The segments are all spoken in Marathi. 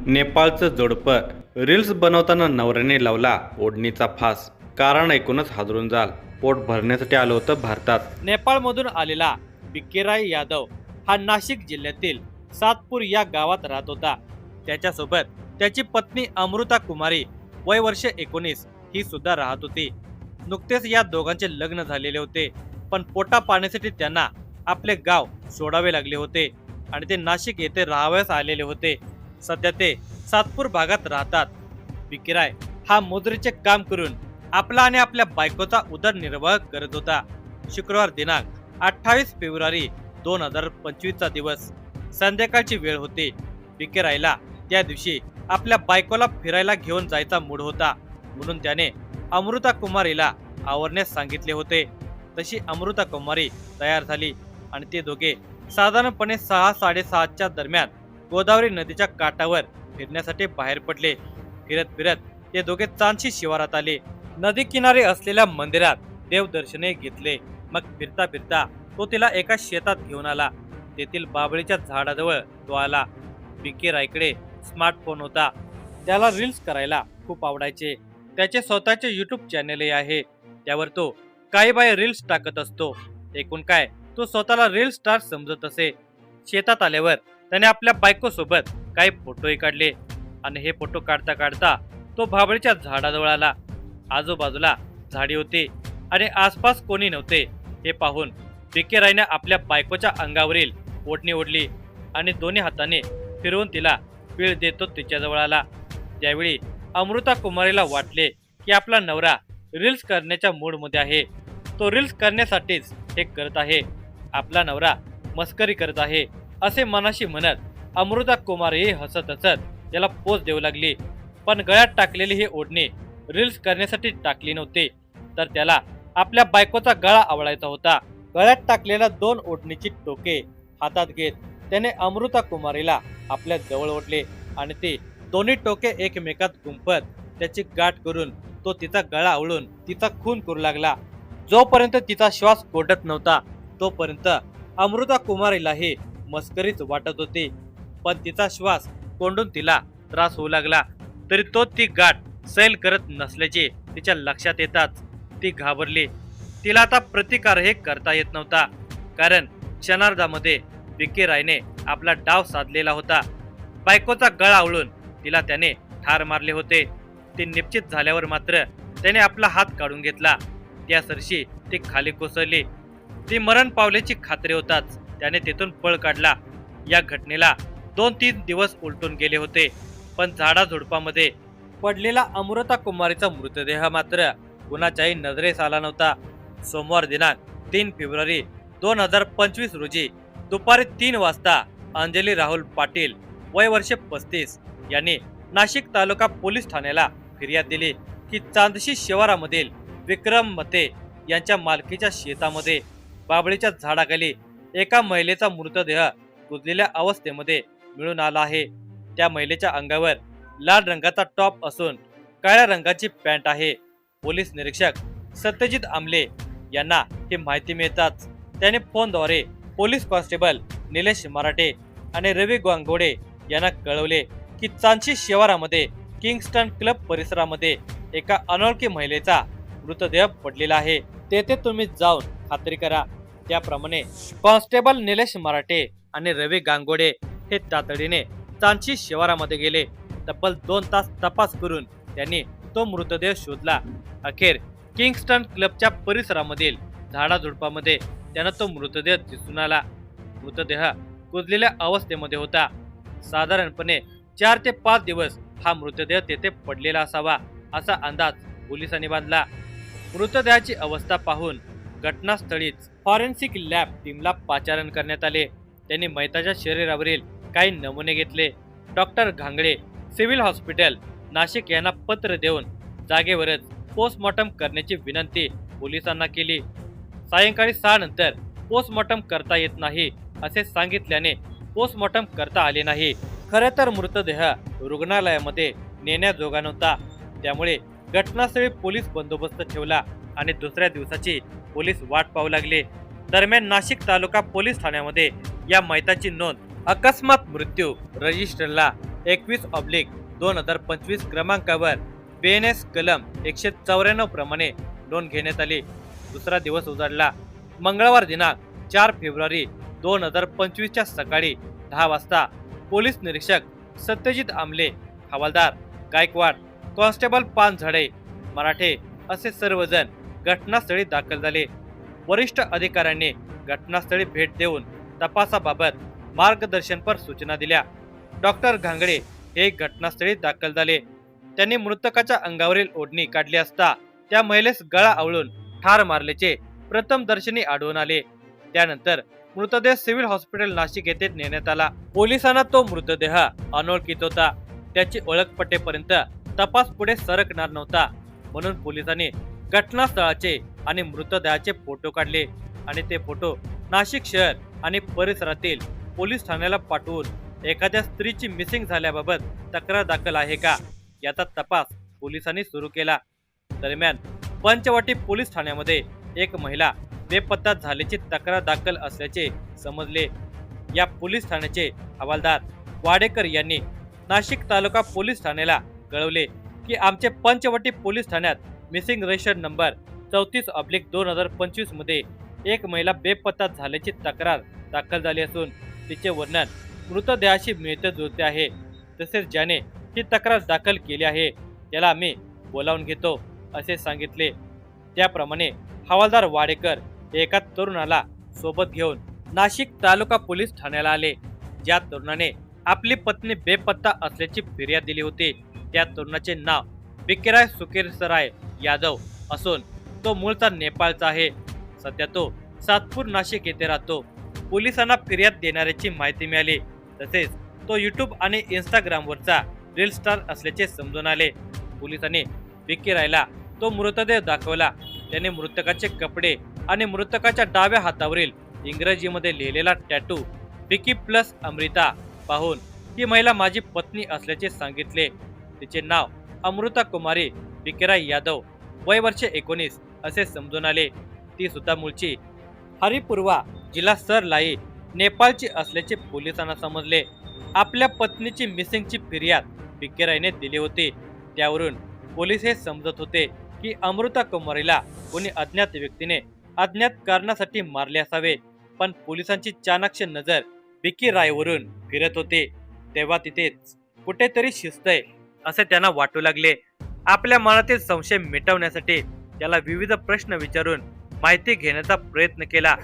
नेपाळचं जोडपं रील्स बनवताना नवऱ्याने लावला ओढणीचा फास. कारण ऐकूनच हादरून जाल. पोट भरण्यासाठी आलं होतं भारतात. नेपाळमधून आलेला बिक्कीराय यादव हा नाशिक जिल्ह्यातील सातपूर या गावात राहत होता. त्याच्यासोबत त्याची पत्नी अमृता कुमारी वय वर्ष 19 ही सुद्धा राहत होती. नुकतेच या दोघांचे लग्न झालेले होते, पण पोटा पाण्यासाठी त्यांना आपले गाव सोडावे लागले होते आणि ते नाशिक येथे राहावयास आलेले होते. सध्या ते सातपूर भागात राहतात. बिक्कीराय हा मजुरीचे काम करून आपला आणि आपल्या बायकोचा उदरनिर्वाह करत होता. शुक्रवार दिनांक 28 फेब्रुवारी 2025 चा दिवस, संध्याकाळची वेळ होती. बिक्कीरायला त्या दिवशी आपल्या बायकोला फिरायला घेऊन जायचा मूड होता, म्हणून त्याने अमृता कुमारीला आवरण्यास सांगितले होते. तशी अमृता कुमारी तयार झाली आणि ते दोघे साधारणपणे 6-6:30च्या दरम्यान गोदावरी नदीच्या काठावर फिरण्यासाठी बाहेर पडले. फिरत फिरत ते दोघे चांदशी शिवारात आले. नदी किनारी असलेल्या मंदिरात देवदर्शने घेतले. मग फिरता फिरता तो तिला एका शेतात घेऊन आला. तेथील बाबळीच्या झाडाजवळ तो आला. बिक्कीरायकडे स्मार्टफोन होता. त्याला रील्स करायला खूप आवडायचे. त्याचे स्वतःचे युट्यूब चॅनलही आहे. त्यावर तो काही बाय रील्स टाकत असतो. एकूण काय, तो स्वतःला रील स्टार समजत असे. शेतात आल्यावर त्याने आपल्या बायको सोबत काही फोटोही काढले आणि हे फोटो काढता काढता तो बाबळीच्या झाडाजवळ आला. आजूबाजूला झाडी होती आणि आसपास कोणी नव्हते. हे पाहून बिक्कीरायने आपल्या बायकोच्या अंगावरील ओढणी ओढली आणि दोन्ही हाताने फिरवून तिला पीळ देतो तिच्याजवळ आला. त्यावेळी अमृता कुमारीला वाटले की आपला नवरा रील्स करण्याच्या मूडमध्ये आहे. तो रील्स करण्यासाठीच हे करत आहे. आपला नवरा मस्करी करत आहे असे मनाशी म्हणत अमृता कुमारी हसत हसत त्याला पोच देऊ लागली. पण गळ्यात टाकलेली ही ओढणी रील्स करण्यासाठी टाकली नव्हती, तर त्याला आपल्या बायकोचा गळा आवडायचा होता. गळ्यात टाकलेल्या 2 ओढणीची टोके हातात घेत त्याने अमृता कुमारीला आपल्या जवळ ओढले आणि ते दोन्ही टोके एकमेकात गुंफत त्याची गाठ करून तो तिचा गळा आवळून तिचा खून करू लागला. जोपर्यंत तिचा श्वास कोंडत नव्हता तोपर्यंत अमृता कुमारीलाही मस्करीच वाटत होती. पण तिचा श्वास कोंडून तिला त्रास होऊ लागला तरी तो ती गाठ सैल करत नसल्याचे तिच्या लक्षात येताच ती घाबरली. तिला आता प्रतिकारही करता येत नव्हता, कारण क्षणार्धामध्ये बिक्कीरायने आपला डाव साधलेला होता. बायकोचा गळा आवळून तिला त्याने ठार मारले होते. ती निश्चित झाल्यावर मात्र त्याने आपला हात काढून घेतला. त्या सरशी ती खाली कोसळली. ती मरण पावल्याची खात्री होताच त्याने तेथून पळ काढला. या घटनेला 2-3 दिवस उलटून गेले होते, पण झाडाझुडपामध्ये पडलेला अमृता कुमारीचा मृतदेह मात्र कुणाच्याही नजरेस आला नव्हता. सोमवार दिनांक 3 फेब्रुवारी 2025 रोजी दुपारी 3 वाजता अंजली राहुल पाटील वय वर्ष 35 यांनी नाशिक तालुका पोलीस ठाण्याला फिर्याद दिली की चांदशी शिवारामधील विक्रम मते यांच्या मालकीच्या शेतामध्ये बाबळीच्या झाडाखाली एका महिलेचा मृतदेह कुजलेल्या अवस्थेमध्ये मिळून आला आहे. त्या महिलेच्या अंगावर लाल रंगाचा टॉप असून काळ्या रंगाची पॅन्ट आहे. पोलीस निरीक्षक सत्यजित आमले यांना ही माहिती मिळताच त्याने फोनद्वारे पोलीस कॉन्स्टेबल निलेश मराठे आणि रवी गांगोडे यांना कळवले की चांदशी शिवारामध्ये किंगस्टन क्लब परिसरामध्ये एका अनोळखी महिलेचा मृतदेह पडलेला आहे. तेथे तुम्ही जाऊन खात्री करा. त्याप्रमाणे कॉन्स्टेबल निलेश मराठे आणि रवी गांगोडे हे तातडीने चांदशी शिवारामध्ये गेले. तब्बल 2 तास तपास करून त्यांनी तो मृतदेह शोधला. अखेर किंगस्टन क्लबच्या परिसरामधील झाडाझुडपामध्ये त्यांना तो मृतदेह दिसून आला. मृतदेह कुजलेल्या अवस्थेमध्ये होता. साधारणपणे 4 ते 5 दिवस हा मृतदेह तेथे पडलेला असावा असा अंदाज पोलिसांनी बांधला. मृतदेहाची अवस्था पाहून घटनास्थळीच फॉरेन्सिक लॅब टीमला पाचारण करण्यात आले. त्यांनी मयताच्या शरीरावरील काही नमुने घेतले. डॉक्टर घांगडे सिव्हिल हॉस्पिटल नाशिक यांना पत्र देऊन जागेवरच पोस्टमॉर्टम करण्याची विनंती पोलिसांना केली. सायंकाळी 6 नंतर पोस्टमॉर्टम करता येत नाही असे सांगितल्याने पोस्टमॉर्टम करता आले नाही. खरे तर मृतदेह रुग्णालयामध्ये नेण्याजोगा नव्हता. त्यामुळे घटनास्थळी पोलीस बंदोबस्त ठेवला आणि दुसऱ्या दिवसाची पोलीस वाट पाहू लागले. दरम्यान नाशिक तालुका पोलीस ठाण्यामध्ये या मयताची नोंद अकस्मात मृत्यू रजिस्टरला 21/2025 क्रमांकावर BNS कलम 194 प्रमाणे नोंद घेण्यात आली. दुसरा दिवस उजाडला. मंगळवार दिनांक 4 फेब्रुवारी 2025 च्या सकाळी 10 वाजता पोलीस निरीक्षक सत्यजित आमले, हवालदार गायकवाड, कॉन्स्टेबल पानझडे, मराठे असे सर्वजण घटनास्थळी दाखल झाले. वरिष्ठ अधिकाऱ्यांनी घटनास्थळी भेट देऊन तपासाबाबत मार्गदर्शनपर सूचना दिल्या. डॉक्टर घांगडे हे घटनास्थळी दाखल झाले. त्यांनी मृतकाच्या अंगावरील ओढणी काढली असता त्या महिलेस गळा आवळून ठार मारल्याचे प्रथमदर्शनी आढळून आले. त्यानंतर मृतदेह सिव्हिल हॉस्पिटल नाशिक येथे नेण्यात आला. पोलिसांना तो मृतदेह अनोळखीत होता. त्याची ओळख पटेपर्यंत तपास पुढे सरकणार नव्हता. म्हणून पोलिसांनी घटनास्थळाचे आणि मृतदेहाचे फोटो काढले आणि ते फोटो नाशिक शहर आणि परिसरातील पोलीस ठाण्याला पाठवून एखाद्या स्त्रीची मिसिंग झाल्याबाबत तक्रार दाखल आहे का याचा तपास पोलिसांनी सुरू केला. दरम्यान पंचवटी पोलीस ठाण्यामध्ये एक महिला बेपत्ता झाल्याची तक्रार दाखल असल्याचे समजले. या पोलीस ठाण्याचे हवालदार वाडेकर यांनी नाशिक तालुका पोलीस ठाण्याला कळवले की आमचे पंचवटी पोलीस ठाण्यात मिसिंग रजिस्टर नंबर 34/2025 मध्ये एक महिला बेपत्ता झाल्याची तक्रार दाखल झाली असून तिचे वर्णन मृतदेहाशी मिळते जुळते आहे. तसेच ज्याने ही तक्रार दाखल केली आहे त्याला आम्ही बोलावून घेतो असे सांगितले. त्याप्रमाणे हवालदार वाडेकर एका तरुणाला सोबत घेऊन नाशिक तालुका पोलीस ठाण्याला आले. ज्या तरुणाने आपली पत्नी बेपत्ता असल्याची फिर्याद दिली होती त्या तरुणाचे नाव बिकेराय सुकेसराय यादव असून तो मूळचा नेपाळचा आहे. सध्या तो सातपूर नाशिक येथे राहतो. पोलिसांना फिर्याद देणाऱ्याची माहिती मिळाली. तसेच तो YouTube आणि Instagramवरचा रील स्टार असल्याचे समजून आले. पोलिसांनी बिकेरायला तो मृतदेह दाखवला. त्याने मृतकाचे कपडे आणि मृतकाच्या डाव्या हातावरील इंग्रजीमध्ये लिहिलेला टॅटू बिकी प्लस अमृता पाहून ही महिला माझी पत्नी असल्याचे सांगितले. तिचे नाव अमृता कुमारी बिकेराय यादव, वय वर्ष 19 असे समजून आले. ती सुद्धा मूळची हरिपूर्वा, जिल्हा सरलाई, नेपाळची असल्याचे पोलिसांना समजले. आपल्या पत्नीची मिसिंगची फिर्याद बिकेरायने दिली होती. त्यावरून पोलीस हे समजत होते की अमृता कुमारीला कोणी अज्ञात व्यक्तीने अज्ञात कारणासाठी मारले असावे. पण पोलिसांची चाणाक्ष नजर बिकेरायवरून फिरत होते. तेव्हा तिथेच कुठेतरी शिजतंय असे त्यांना वाटू लागले. आपल्या मनातील संशय मिटवण्यासाठी त्याला विविध प्रश्न विचारून माहिती घेण्याचा प्रयत्न केला.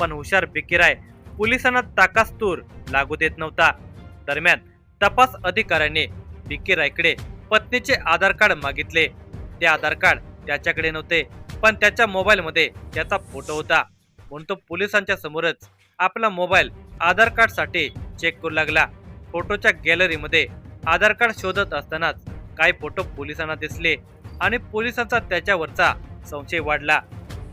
पण हुशार बिकेराय पोलिसांना ताकास्तूर लागू देत नव्हता. दरम्यान तपास अधिकाऱ्यांनी बिकेरायकडे पत्नीचे आधार कार्ड मागितले. ते आधार कार्ड त्याच्याकडे नव्हते, पण त्याच्या मोबाईलमध्ये त्याचा फोटो होता. म्हणून तो पोलिसांच्या समोरच आपला मोबाईल आधार कार्ड साठी चेक करू लागला. फोटोच्या गॅलरीमध्ये आधार कार्ड शोधत असतानाच काही फोटो पोलिसांना दिसले आणि पोलिसांचा त्याच्यावरचा संशय वाढला.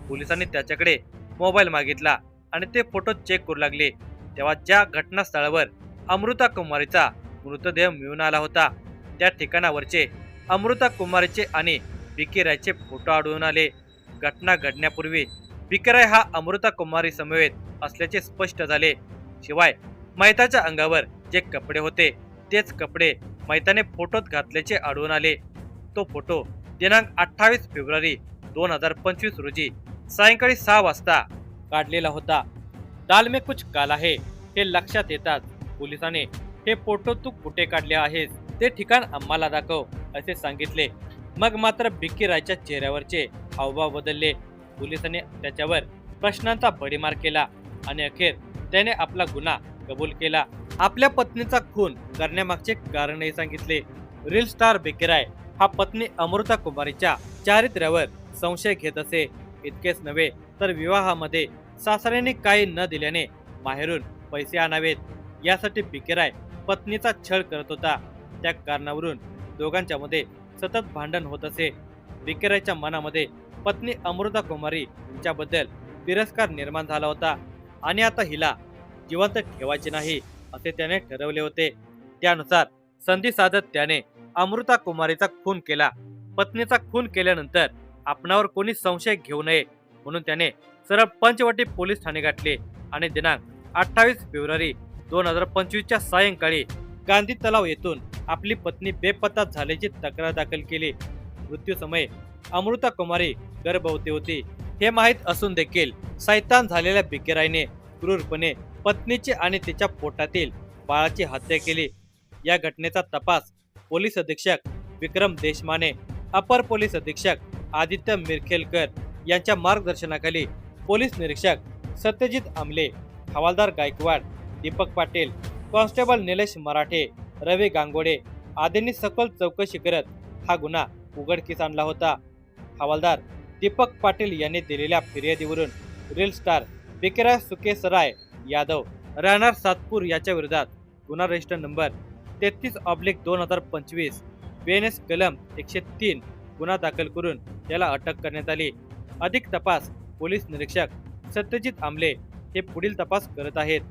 पोलिसांनी त्याच्याकडे मोबाईल मागितला आणि ते फोटो चेक करू लागले. तेव्हा ज्या घटनास्थळावर अमृता कुमारीचा मृतदेह मिळून आला होता त्या ठिकाणावरचे अमृता कुमारीचे आणि बिकेरायचे फोटो आढळून आले. घटना घडण्यापूर्वी बिकेराय हा अमृता कुमारी समवेत असल्याचे स्पष्ट झाले. शिवाय मैताच्या अंगावर जे कपडे होते तेच कपडे मैताने फोटोत घातल्याचे आढळून आले. तो फोटो दिनांक 28 फेब्रुवारी 2025 रोजी सायंकाळी 6 वाजता काढलेला होता. दाल में कुछ काला है हे लक्षात येतात पोलिसांनी हे फोटो तू कुठे काढले आहेस ते ठिकाण आम्हाला दाखव असे सांगितले. मग मात्र बिकेरायच्या चेहऱ्यावरचे हावभाव बदलले. पोलिसांनी त्याच्यावर प्रश्नांचा भडीमार केला आणि अखेर त्याने आपला गुन्हा कबूल केला. आपल्या पत्नीचा खून करण्यामागचे कारणही सांगितले. रील स्टार बिकेराय हा पत्नी अमृता कुमारीच्या चारित्र्यावर संशय घेत असे. इतकेच नव्हे तर विवाहामध्ये सासऱ्यांनी काही न दिल्याने माहेरून पैसे आणावेत यासाठी बिकेराय पत्नीचा छळ करत होता. त्या कारणावरून दोघांच्या मध्ये सतत भांडण होत असे. बिकेरायच्या मनामध्ये पत्नी अमृता कुमारी यांच्याबद्दल तिरस्कार निर्माण झाला होता आणि आता हिला जिवंत ठेवायचे नाही असे त्याने ठरवले होते. त्यानुसार संधी साधत त्याने अमृता कुमारीचा खून केला. पत्नीचा खून केल्यानंतर आपणावर कोणी संशय घेऊ नये म्हणून त्याने सरळ पंचवटी पोलीस ठाणे गाठले आणि दिनांक 28 फेब्रुवारी 2025 च्या सायंकाळी गांधी तलाव येथून आपली पत्नी बेपत्ता झाल्याची तक्रार दाखल केली. मृत्यूसमयी अमृता कुमारी गर्भवती होती हे माहीत असून देखील सैतान झालेल्या बिकेराईने क्रूरपणे पत्नीची आणि तिच्या पोटातील बाळाची हत्या केली. या घटनेचा तपास पोलीस अधीक्षक विक्रम देशमाने, अपर पोलीस अधीक्षक आदित्य मिरखेलकर यांच्या मार्गदर्शनाखाली पोलीस निरीक्षक सत्यजित आमले, हवालदार गायकवाड, दीपक पाटील, कॉन्स्टेबल निलेश मराठे, रवी गांगोडे आदींनी सखोल चौकशी करत हा गुन्हा उघडकीस आणला होता. हवालदार दीपक पाटील यांनी दिलेल्या फिर्यादीवरून रील स्टार बिकेराय सुकेसराय यादव राहणार सातपूर याच्या विरोधात गुन्हा रजिस्टर नंबर 33/2025 BNS कलम 103 गुन्हा दाखल करून त्याला अटक करण्यात आली. अधिक तपास पोलीस निरीक्षक सत्यजित आमले हे पुढील तपास करत आहेत.